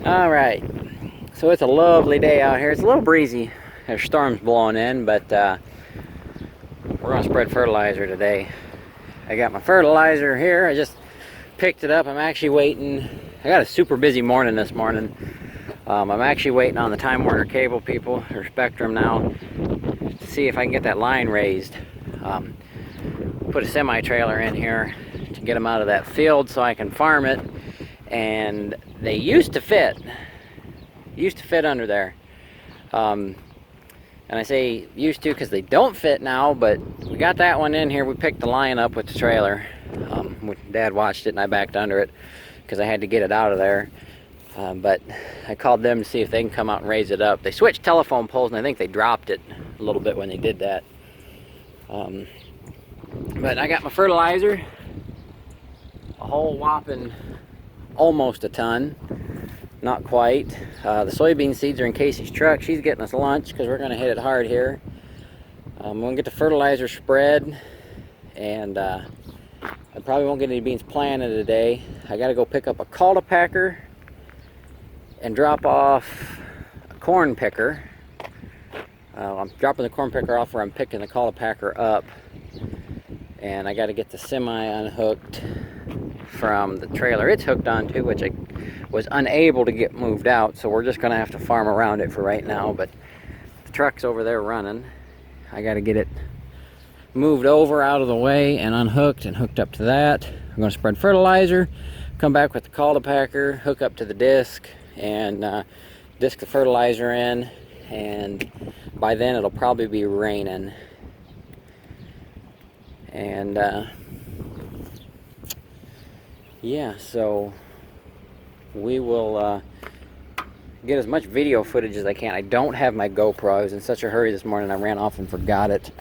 All right, so it's a lovely day out here. It's a little breezy. There's storms blowing in, but we're gonna spread fertilizer today. I got my fertilizer here. I just picked it up. I'm actually waiting. I got a super busy morning this morning. I'm actually waiting on the Time Warner Cable people, or Spectrum now, to see if I can get that line raised. Put a semi-trailer in here to get them out of that field so I can farm it. And they used to fit under there. And I say used to because they don't fit now, but we got that one in here. We picked the line up with the trailer. Dad watched it and I backed under it because I had to get it out of there. But I called them to see if they can come out and raise it up. They switched telephone poles and I think they dropped it a little bit when they did that. But I got my fertilizer, a whole whopping almost a ton, not quite. The soybean seeds are in Casey's truck. She's getting us lunch because we're going to hit it hard here. I'm going to get the fertilizer spread, and I probably won't get any beans planted today. I got to go pick up a cultipacker and drop off a corn picker. I'm dropping the corn picker off where I'm picking the cultipacker up, and I got to get the semi unhooked from the trailer it's hooked onto, which I was unable to get moved out, so we're just going to have to farm around it for right now. But the truck's over there running. I got to get it moved over out of the way and unhooked and hooked up to that. I'm going to spread fertilizer, come back with the cultipacker, hook up to the disc, and disc the fertilizer in, and by then it'll probably be raining. And yeah, so we will get as much video footage as I can. I don't have my GoPro. I was in such a hurry this morning I ran off and forgot it.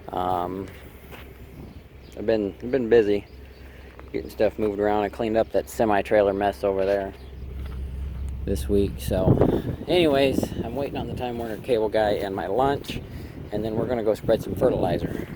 I've been busy getting stuff moved around. I cleaned up that semi-trailer mess over there this week. So anyways, I'm waiting on the Time Warner Cable guy and my lunch, and then we're going to go spread some fertilizer.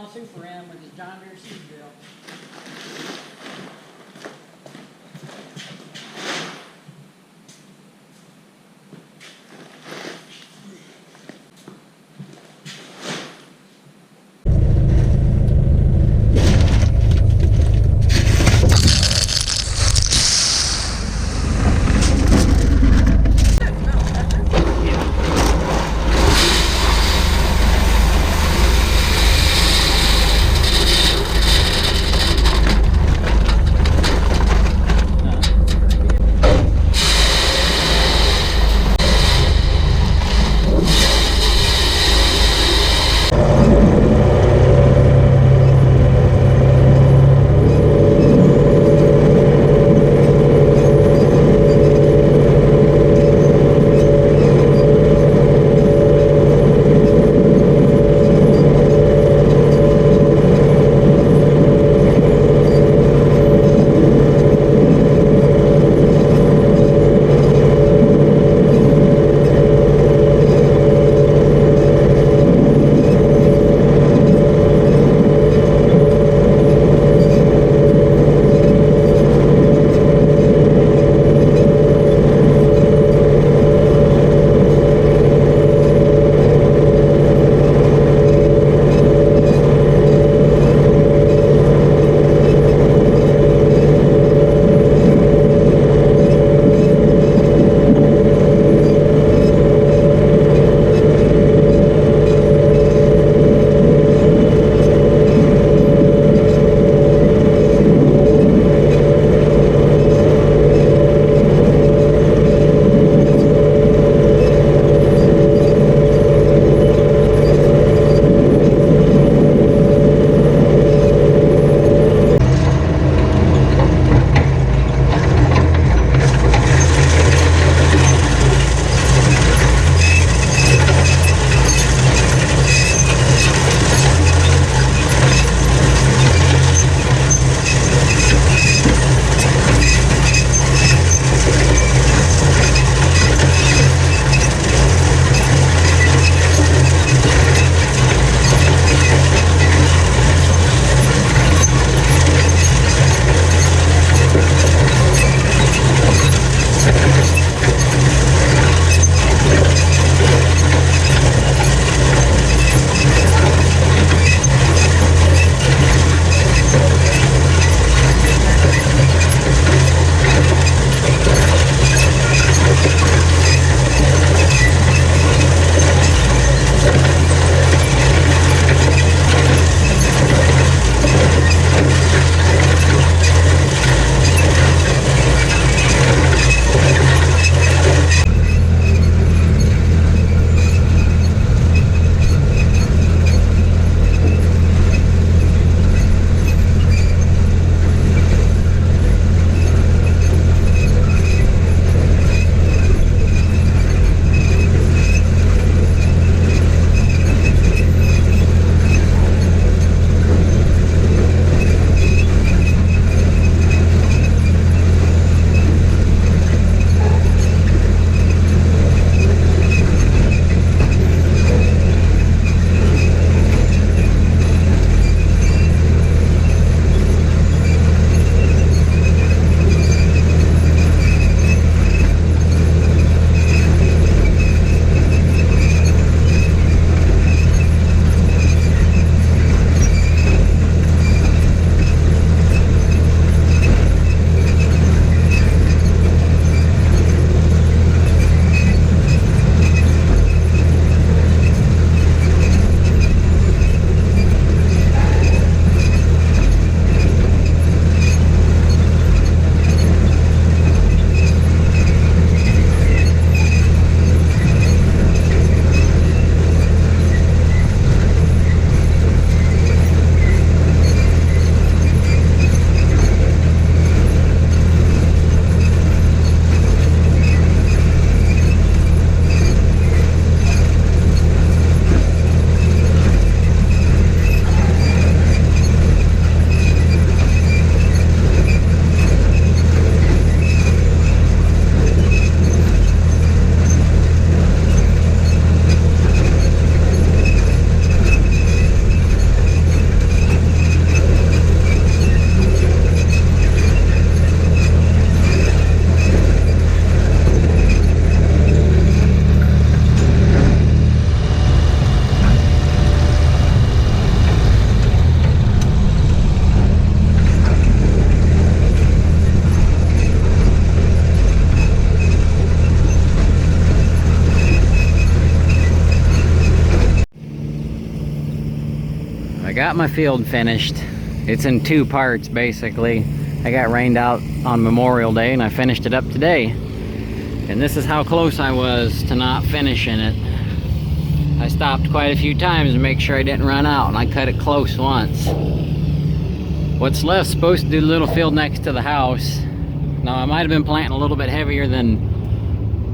small super M with his John Deere seed drill. got my field finished. It's in 2 parts basically. I got rained out on Memorial Day and I finished it up today. And this is how close I was to not finishing it. I stopped quite a few times to make sure I didn't run out, and I cut it close once. What's left is supposed to do the little field next to the house. Now I might have been planting a little bit heavier than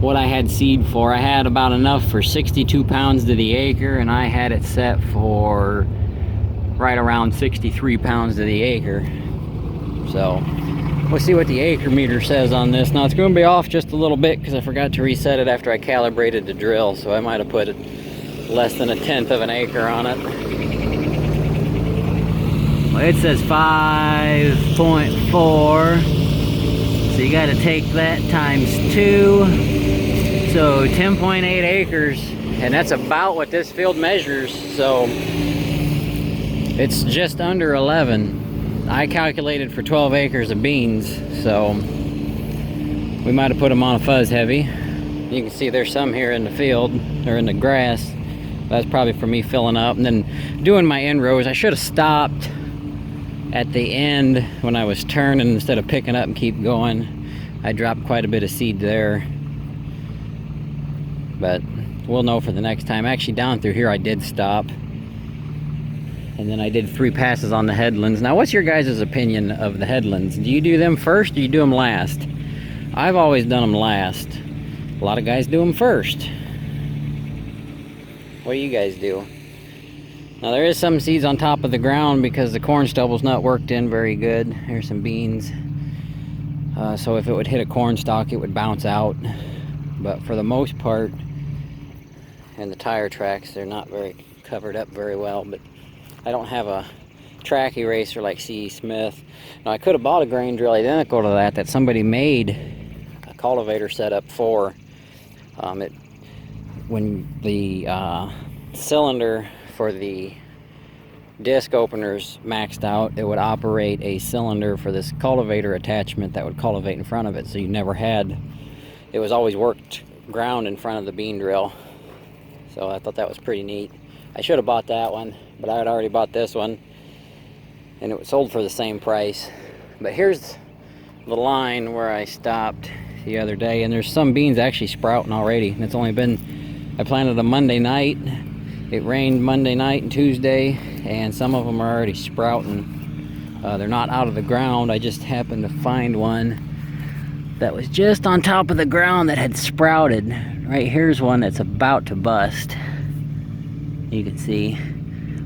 what I had seed for. I had about enough for 62 pounds to the acre, and I had it set for right around 63 pounds to the acre. So we'll see what the acre meter says on this. Now it's going to be off just a little bit because I forgot to reset it after I calibrated the drill, so I might have put it less than 1/10 of an acre on it. Well, it says 5.4, so you got to take that times 2, so 10.8 acres, and that's about what this field measures. So it's just under 11. I calculated for 12 acres of beans, so we might have put them on a fuzz heavy. You can see there's some here in the field, or in the grass. That's probably for me filling up and then doing my end rows. I should have stopped at the end when I was turning instead of picking up and keep going. I dropped quite a bit of seed there, but we'll know for the next time. Actually, down through here I did stop, and then I did 3 passes on the headlands. Now what's your guys' opinion of the headlands? Do you do them first or do you do them last? I've always done them last. A lot of guys do them first. What do you guys do? Now there is some seeds on top of the ground because the corn stubble's not worked in very good. Here's some beans. So if it would hit a corn stalk, it would bounce out. But for the most part, and the tire tracks, they're not very covered up very well. But I don't have a track eraser like C.E. Smith. Now I could have bought a grain drill identical to that somebody made a cultivator setup for. When the cylinder for the disc openers maxed out, it would operate a cylinder for this cultivator attachment that would cultivate in front of it, so you never had, it was always worked ground in front of the bean drill. So I thought that was pretty neat. I should have bought that one, but I had already bought this one and it was sold for the same price. But here's the line where I stopped the other day, and there's some beans actually sprouting already, and it's only been, I planted them Monday night. It rained Monday night and Tuesday, and some of them are already sprouting. They're not out of the ground. I just happened to find one that was just on top of the ground that had sprouted. Right here's one that's about to bust. You can see.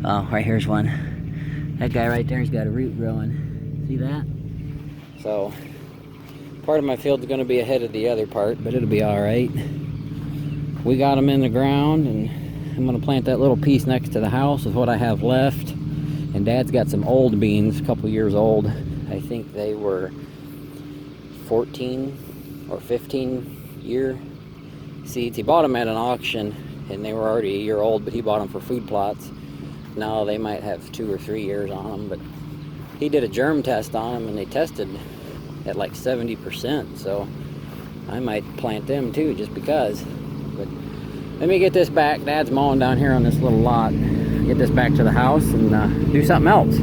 Oh, right here's one. That guy right there's got a root growing. See that? So part of my field's going to be ahead of the other part, but it'll be all right. We got them in the ground, and I'm going to plant that little piece next to the house with what I have left. And Dad's got some old beans, a couple years old. I think they were 14 or 15 year seeds. He bought them at an auction, and they were already a year old, but he bought them for food plots. Now they might have 2 or 3 years on them, but he did a germ test on them, and they tested at like 70%. So I might plant them too, just because. But let me get this back. Dad's mowing down here on this little lot. Get this back to the house and do something else.